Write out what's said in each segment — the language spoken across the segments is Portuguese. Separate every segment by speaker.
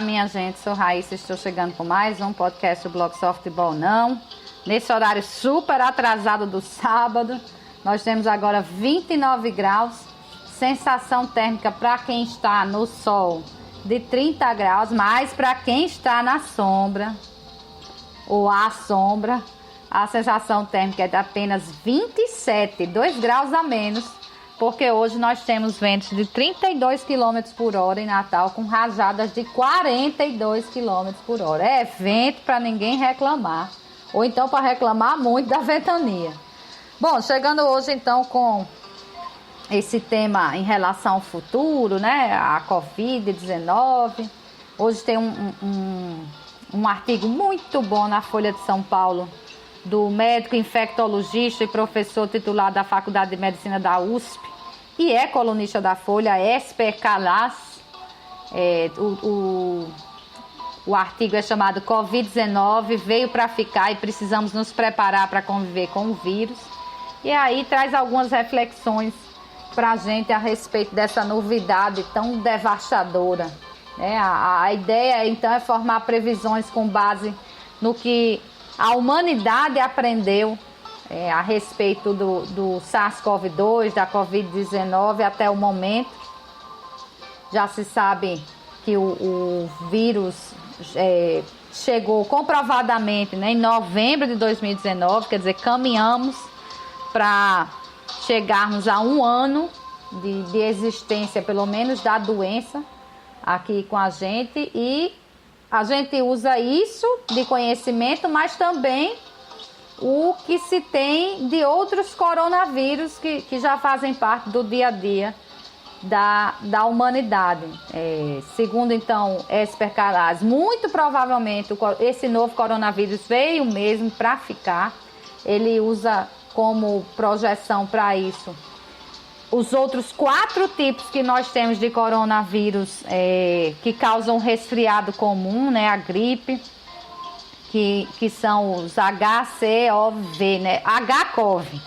Speaker 1: minha gente, sou Raíssa, estou chegando com mais um podcast do Blog Softball Não. Nesse horário super atrasado do sábado, nós temos agora 29 graus, sensação térmica para quem está no sol de 30 graus, mas para quem está na sombra ou à sombra, a sensação térmica é de apenas 27, 2 graus a menos, porque hoje nós temos ventos de 32 km por hora em Natal, com rajadas de 42 km por hora. É vento para ninguém reclamar, ou então para reclamar muito da ventania. Bom, chegando hoje então com esse tema em relação ao futuro, né? A Covid-19. Hoje tem um artigo muito bom na Folha de São Paulo, do médico infectologista e professor titular da Faculdade de Medicina da USP, e é colunista da Folha, Esper Calas. O artigo é chamado Covid-19 veio para ficar e precisamos nos preparar para conviver com o vírus. E aí traz algumas reflexões para a gente a respeito dessa novidade tão devastadora, né? A ideia então é formar previsões com base no que a humanidade aprendeu a respeito do SARS-CoV-2, da Covid-19 até o momento. Já se sabe que o vírus chegou comprovadamente, né, em novembro de 2019, quer dizer, caminhamos para chegarmos a um ano de existência, pelo menos, da doença aqui com a gente, e a gente usa isso de conhecimento, mas também o que se tem de outros coronavírus que já fazem parte do dia a dia da humanidade. Segundo, então, Esper Calas, muito provavelmente esse novo coronavírus veio mesmo para ficar. Ele usa como projeção para isso os outros 4 tipos que nós temos de coronavírus que causam resfriado comum, né? A gripe, que são os HCOV, né? HCOV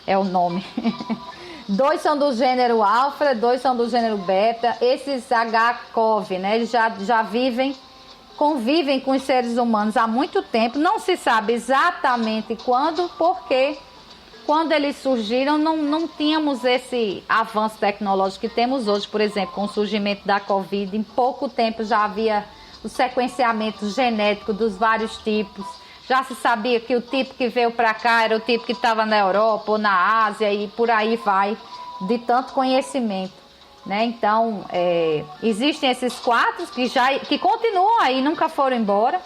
Speaker 1: é o nome. 2 são do gênero alfa, 2 são do gênero beta. Esses HCOV, né? Eles já convivem com os seres humanos há muito tempo. Não se sabe exatamente quando, porque quando eles surgiram não tínhamos esse avanço tecnológico que temos hoje. Por exemplo, com o surgimento da Covid, em pouco tempo já havia o sequenciamento genético dos vários tipos. Já se sabia que o tipo que veio para cá era o tipo que estava na Europa ou na Ásia, e por aí vai, de tanto conhecimento, né? Então, existem esses 4 que continuam aí, nunca foram embora.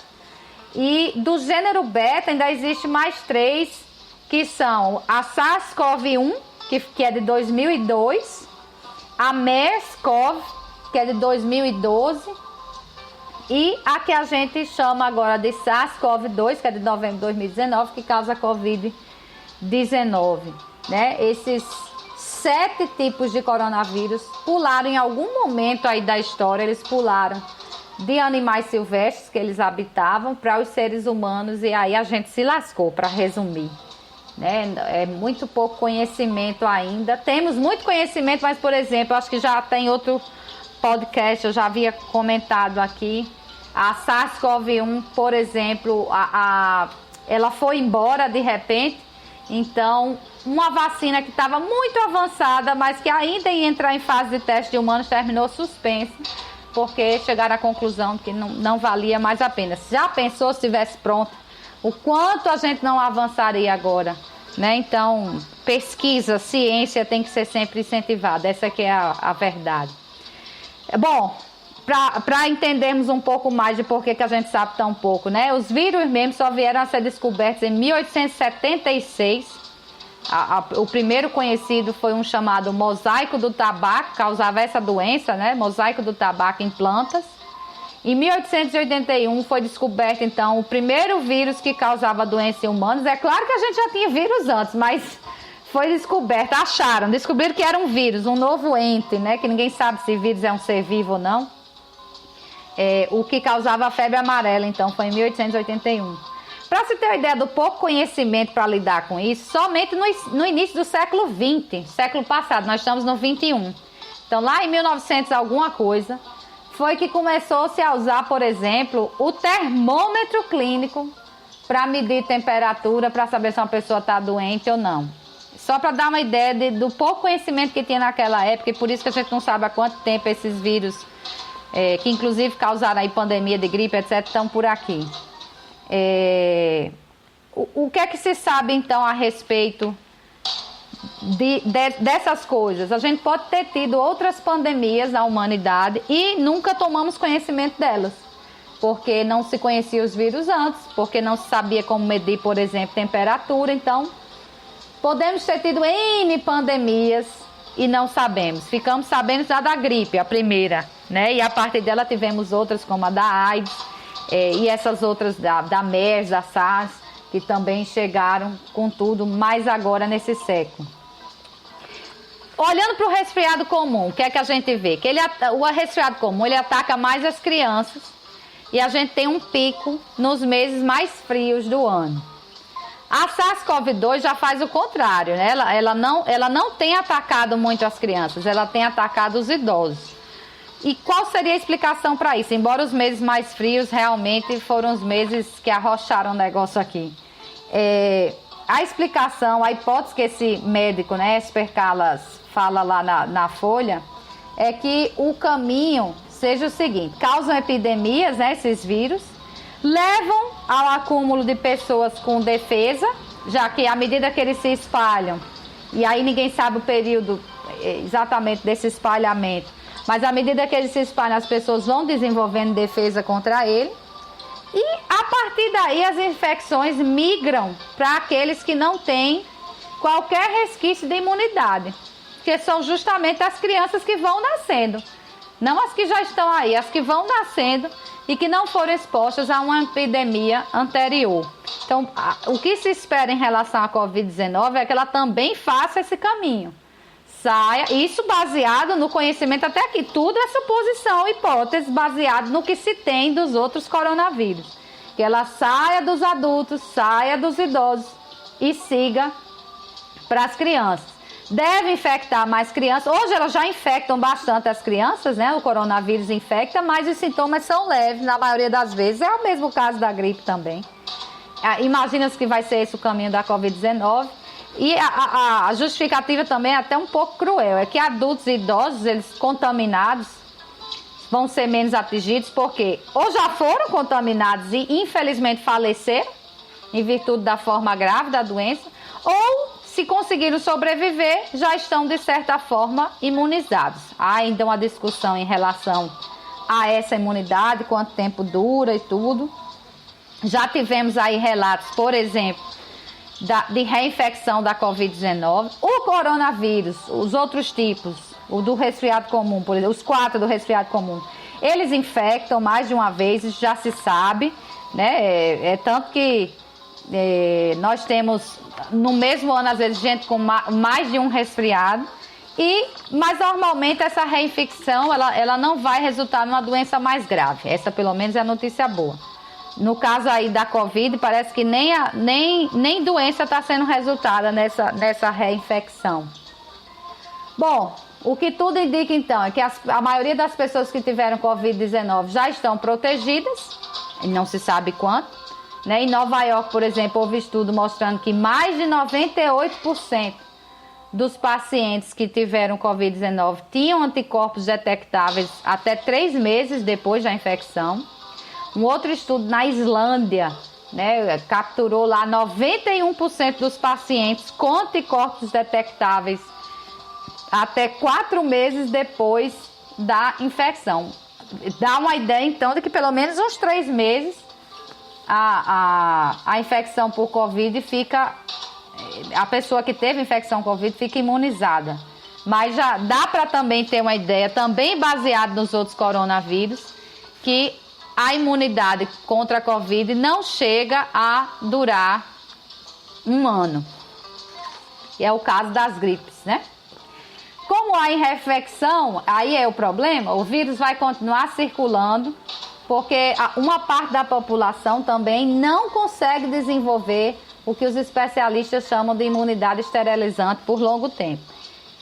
Speaker 1: E do gênero beta ainda existe mais 3, que são a SARS-CoV-1, que é de 2002, a MERS-CoV, que é de 2012, e a que a gente chama agora de SARS-CoV-2, que é de novembro de 2019, que causa Covid-19, né? Esses 7 tipos de coronavírus pularam em algum momento aí da história, eles pularam de animais silvestres que eles habitavam para os seres humanos, e aí a gente se lascou, para resumir, né? É muito pouco conhecimento ainda. Temos muito conhecimento, mas, por exemplo, acho que já tem outro podcast, eu já havia comentado aqui, a SARS-CoV-1, por exemplo, ela foi embora de repente. Então, uma vacina que estava muito avançada, mas que ainda ia entrar em fase de teste de humanos, terminou suspensa, porque chegaram à conclusão que não valia mais a pena. Já pensou se estivesse pronto? O quanto a gente não avançaria agora, né? Então, pesquisa, ciência tem que ser sempre incentivada. Essa aqui é a verdade. Bom, para entendermos um pouco mais de por que a gente sabe tão pouco, né? Os vírus mesmo só vieram a ser descobertos em 1876. O primeiro conhecido foi um chamado mosaico do tabaco, causava essa doença, né? Mosaico do tabaco em plantas. Em 1881 foi descoberto, então, o primeiro vírus que causava doença em humanos. É claro que a gente já tinha vírus antes, mas foi descoberto, descobriram que era um vírus, um novo ente, né? Que ninguém sabe se vírus é um ser vivo ou não. O que causava a febre amarela, então, foi em 1881. Para se ter uma ideia do pouco conhecimento para lidar com isso, somente no início do século XX, século passado, nós estamos no 21. Então, lá em 1900 alguma coisa, foi que começou-se a usar, por exemplo, o termômetro clínico para medir temperatura, para saber se uma pessoa está doente ou não. Só para dar uma ideia do pouco conhecimento que tinha naquela época, e por isso que a gente não sabe há quanto tempo esses vírus, que inclusive causaram aí pandemia de gripe, etc., estão por aqui. O que é que se sabe, então, a respeito dessas coisas? A gente pode ter tido outras pandemias na humanidade e nunca tomamos conhecimento delas, porque não se conhecia os vírus antes, porque não se sabia como medir, por exemplo, temperatura. Então, podemos ter tido N pandemias e não sabemos. Ficamos sabendo já da gripe, a primeira, né? E a partir dela tivemos outras, como a da AIDS, e essas outras da MERS, da SARS, que também chegaram com tudo, mais agora nesse século. Olhando para o resfriado comum, o que é que a gente vê? Que o resfriado comum, ele ataca mais as crianças e a gente tem um pico nos meses mais frios do ano. A SARS-CoV-2 já faz o contrário, né? Ela não tem atacado muito as crianças, ela tem atacado os idosos. E qual seria a explicação para isso? Embora os meses mais frios realmente foram os meses que arrocharam o negócio aqui. A explicação, a hipótese que esse médico, né, Esper Calas, fala lá na Folha, é que o caminho seja o seguinte: causam epidemias, né, esses vírus, levam ao acúmulo de pessoas com defesa, já que à medida que eles se espalham, e aí ninguém sabe o período exatamente desse espalhamento, mas à medida que eles se espalham, as pessoas vão desenvolvendo defesa contra ele, e a partir daí as infecções migram para aqueles que não têm qualquer resquício de imunidade, que são justamente as crianças que vão nascendo, não as que já estão aí, as que vão nascendo e que não foram expostas a uma epidemia anterior. Então, o que se espera em relação à Covid-19 é que ela também faça esse caminho. Saia, isso baseado no conhecimento até aqui, tudo é suposição, hipótese, baseado no que se tem dos outros coronavírus. Que ela saia dos adultos, saia dos idosos e siga para as crianças. Deve infectar mais crianças. Hoje elas já infectam bastante as crianças, né? O coronavírus infecta, mas os sintomas são leves na maioria das vezes. É o mesmo caso da gripe também. Imagina-se que vai ser esse o caminho da Covid-19. E a justificativa também é até um pouco cruel. É que adultos e idosos, eles contaminados, vão ser menos atingidos, porque ou já foram contaminados e infelizmente faleceram, em virtude da forma grave da doença, ou se conseguiram sobreviver, já estão de certa forma imunizados. Há ainda uma discussão em relação a essa imunidade, quanto tempo dura e tudo. Já tivemos aí relatos, por exemplo, de reinfecção da Covid-19. O coronavírus, os outros tipos, o do resfriado comum, por exemplo, os 4 do resfriado comum, eles infectam mais de uma vez, isso já se sabe, né? Tanto que nós temos no mesmo ano, às vezes, gente com mais de um resfriado, mas normalmente essa reinfecção ela não vai resultar numa doença mais grave. Essa pelo menos é a notícia boa. No caso aí da Covid, parece que nem doença está sendo resultada nessa reinfecção. Bom, o que tudo indica então é que a maioria das pessoas que tiveram Covid-19 já estão protegidas, e não se sabe quanto, né? Em Nova York, por exemplo, houve estudo mostrando que mais de 98% dos pacientes que tiveram Covid-19 tinham anticorpos detectáveis até 3 meses depois da infecção. Um outro estudo na Islândia, né, capturou lá 91% dos pacientes com anticorpos detectáveis até 4 meses depois da infecção. Dá uma ideia, então, de que pelo menos uns 3 meses a infecção por Covid a pessoa que teve infecção Covid fica imunizada. Mas já dá para também ter uma ideia, também baseado nos outros coronavírus, que a imunidade contra a Covid não chega a durar 1 ano. E é o caso das gripes, né? Como há reinfecção, aí é o problema, o vírus vai continuar circulando, porque uma parte da população também não consegue desenvolver o que os especialistas chamam de imunidade esterilizante por longo tempo.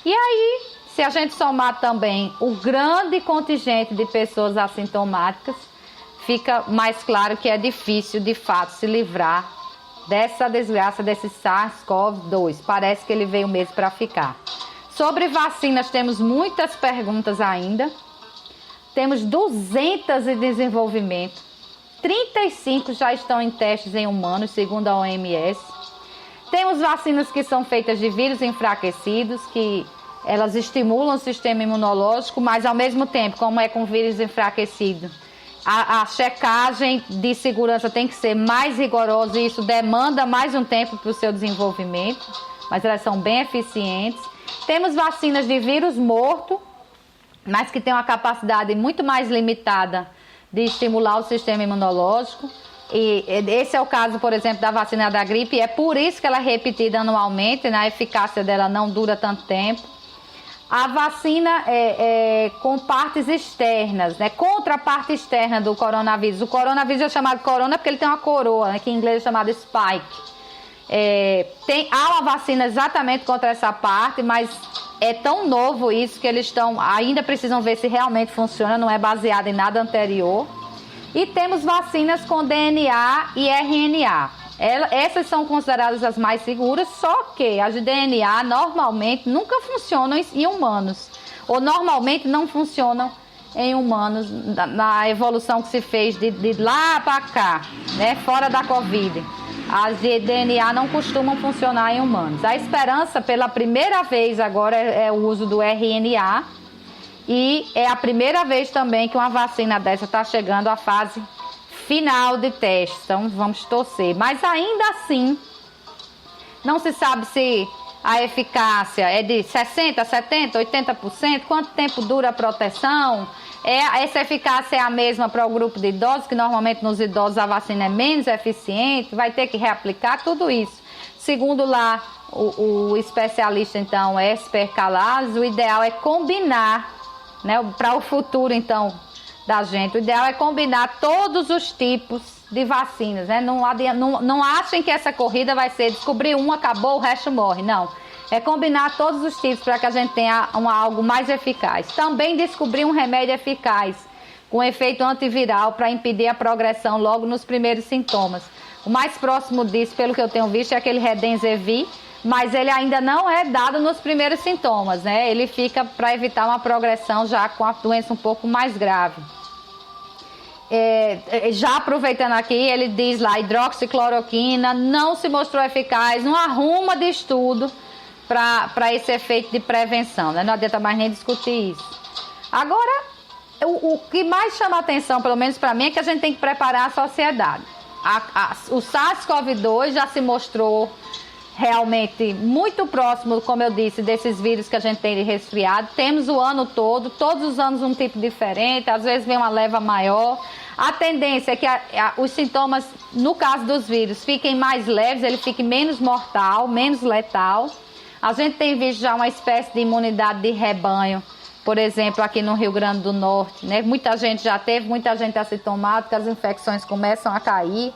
Speaker 1: E aí, Se a gente somar também o grande contingente de pessoas assintomáticas, fica mais claro que é difícil, de fato, se livrar dessa desgraça, desse SARS-CoV-2. Parece que ele veio mesmo para ficar. Sobre vacinas, temos muitas perguntas ainda. Temos 200 em desenvolvimento. 35 já estão em testes em humanos, segundo a OMS. Temos vacinas que são feitas de vírus enfraquecidos, que elas estimulam o sistema imunológico, mas ao mesmo tempo, como é com vírus enfraquecido, a checagem de segurança tem que ser mais rigorosa e isso demanda mais um tempo para o seu desenvolvimento, mas elas são bem eficientes. Temos vacinas de vírus morto, mas que têm uma capacidade muito mais limitada de estimular o sistema imunológico. E esse é o caso, por exemplo, da vacina da gripe, e é por isso que ela é repetida anualmente, né? A eficácia dela não dura tanto tempo. A vacina com partes externas, né? Contra a parte externa do coronavírus. O coronavírus é chamado corona porque ele tem uma coroa, né? Que em inglês é chamado spike. Há uma vacina exatamente contra essa parte, mas é tão novo isso que eles ainda precisam ver se realmente funciona, não é baseado em nada anterior. E temos vacinas com DNA e RNA. Essas são consideradas as mais seguras, só que as de DNA normalmente nunca funcionam em humanos. Ou normalmente não funcionam em humanos na evolução que se fez de lá para cá, né, fora da Covid. As de DNA não costumam funcionar em humanos. A esperança, pela primeira vez agora, é o uso do RNA. E é a primeira vez também que uma vacina dessa está chegando à fase final de teste. Então vamos torcer. Mas ainda assim, não se sabe se a eficácia é de 60%, 70%, 80%. Quanto tempo dura a proteção? Essa eficácia é a mesma para o grupo de idosos, que normalmente nos idosos a vacina é menos eficiente. Vai ter que reaplicar tudo isso. Segundo lá o especialista, então, Esper Calazes, o ideal é combinar, né, para o futuro, então, da gente. O ideal é combinar todos os tipos de vacinas, né? Não achem que essa corrida vai ser descobrir um, acabou, o resto morre. Não. É combinar todos os tipos para que a gente tenha algo mais eficaz. Também descobrir um remédio eficaz, com efeito antiviral, para impedir a progressão logo nos primeiros sintomas. O mais próximo disso, pelo que eu tenho visto, é aquele Redensevir, mas ele ainda não é dado nos primeiros sintomas, né? Ele fica para evitar uma progressão já com a doença um pouco mais grave. Já aproveitando aqui, ele diz lá, hidroxicloroquina não se mostrou eficaz, não arruma de estudo para esse efeito de prevenção, né? Não adianta mais nem discutir isso. Agora, o que mais chama atenção, pelo menos para mim, é que a gente tem que preparar a sociedade. O SARS-CoV-2 já se mostrou realmente muito próximo, como eu disse, desses vírus que a gente tem de resfriado. Temos o ano todo, todos os anos um tipo diferente, às vezes vem uma leva maior. A tendência é que os sintomas, no caso dos vírus, fiquem mais leves, ele fique menos mortal, menos letal. A gente tem visto já uma espécie de imunidade de rebanho, por exemplo, aqui no Rio Grande do Norte, né? Muita gente já teve, muita gente assintomática, as infecções começam a cair.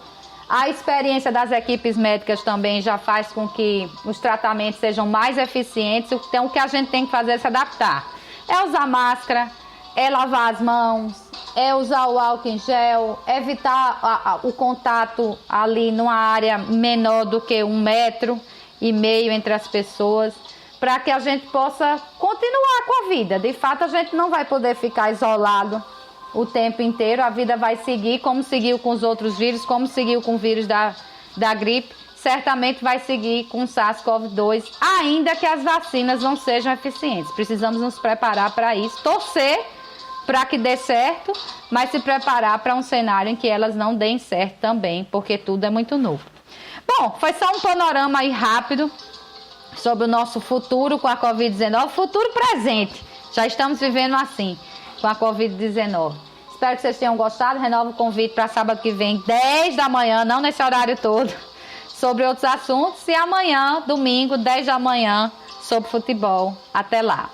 Speaker 1: A experiência das equipes médicas também já faz com que os tratamentos sejam mais eficientes. Então, o que a gente tem que fazer é se adaptar. É usar máscara, é lavar as mãos, é usar o álcool em gel, evitar o contato ali numa área menor do que 1,5 metro entre as pessoas, para que a gente possa continuar com a vida. De fato, a gente não vai poder ficar isolado o tempo inteiro, a vida vai seguir como seguiu com os outros vírus, como seguiu com o vírus da gripe, certamente vai seguir com o SARS-CoV-2, ainda que as vacinas não sejam eficientes. Precisamos nos preparar para isso, torcer para que dê certo, mas se preparar para um cenário em que elas não deem certo também, porque tudo é muito novo. Bom, foi só um panorama aí rápido sobre o nosso futuro com a Covid-19, futuro presente, já estamos vivendo assim, com a Covid-19. Espero que vocês tenham gostado. Renovo o convite para sábado que vem, 10 da manhã, não nesse horário todo, sobre outros assuntos. E amanhã, domingo, 10 da manhã, sobre futebol. Até lá.